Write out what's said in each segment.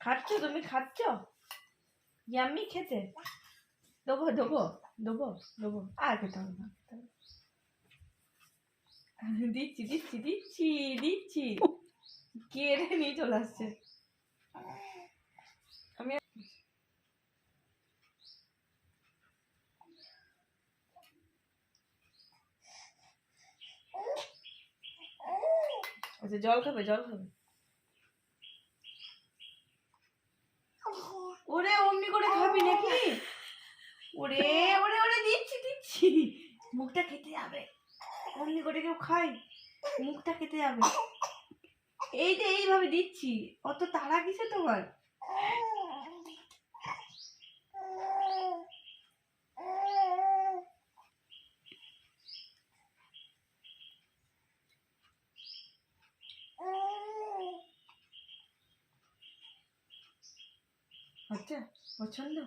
খাচ্ছ তুমি, খাচ্ছ? ইয়াম্মি খেতে দেবো দেবো দেবো দেবো, আর খেতে হবে না। দিচ্ছি দিচ্ছি দিচ্ছি দিচ্ছি, কেড়ে নিয়ে চলে আসছে। আমি আচ্ছা, জল খাবে, জল খাবে। ওরে অমনি করে খাবি নাকি? ওরে ওরে ওরে, দিচ্ছি দিচ্ছি, মুখটা খেতে যাবে। অমনি করে কেউ খায়? মুখটা খেতে যাবে। এই যে এইভাবে দিচ্ছি, অত তাড়া কিসে তোমার? আচ্ছা, পছন্দ?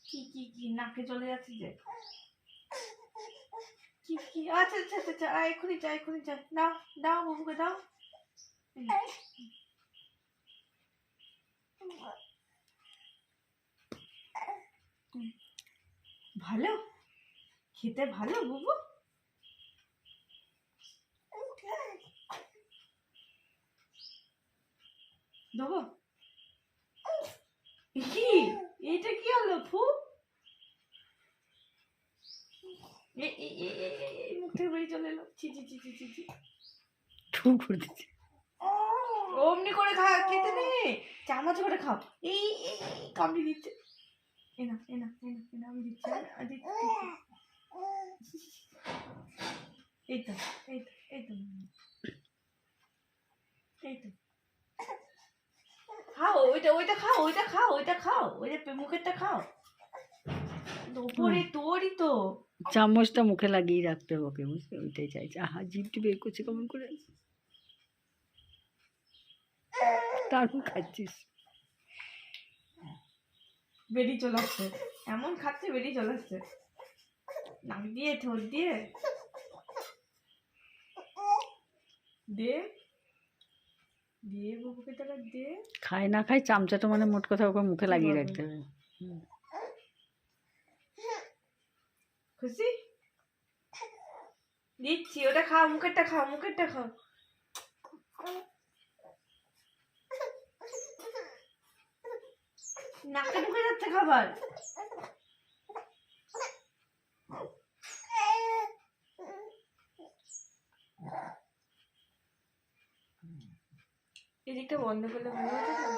কি কি কি নাকে চলে যাচ্ছে যে? কি কি? আচ্ছা আচ্ছা আচ্ছা, এক্ষুনি যা, এক্ষুনি যা, দাও দাও বাবুকে দাও। ভালো খেতে, ভালো বাবু। দেবো? কি এটা কি হলো ফু? মুখ থেকে বেরিয়ে চলে এলো। ছি ছি ছি ছি ছি ছি, ঠু করে দিচ্ছে। অমনি করে খা, খেতে নে, চামচ করে খাও। এই কামড়ি দিচ্ছে। এনা এনা এনা এনা, আমি দিচ্ছি, এই তো এই তো এই তো এই তো, খাও ওইটা, ওইটা খাও, ওইটা খাও, ওইটা খাও, ওইটা মুখেরটা খাও। ওপরে তোরই তো। চামচটা মুখে লাগিয়ে রাখতে হবে ওকে, বুঝলি? ওইটাই চাইছে। আহা, জিভটি বের করছে কেমন করে, তারপর খাচ্ছিস। বেরিয়ে চলে আসছে, এমন খাচ্ছে বেরিয়ে চলে আসছে, নাক দিয়ে ঠোঁট দিয়ে। দে দিয়ে বাবুকে টাকা দে। খায় না খায়, চামচাটা মানে মোট কথা ওকে মুখে লাগিয়ে রাখতে হবে। খুশি? দিচ্ছি, ওটা খাও, মুখেরটা খাও, মুখেরটা খাও। নাকে ঢুকে যাচ্ছে খাবার। এদিকটা বন্ধ করলে ভালো হতো না?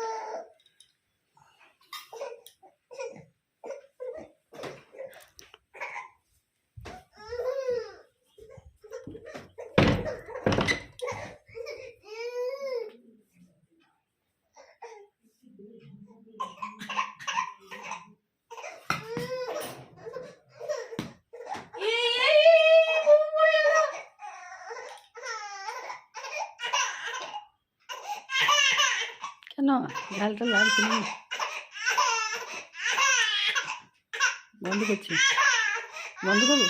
কেন ঝালটা লাগছে না? বন্ধ করছি, বন্ধ করবো।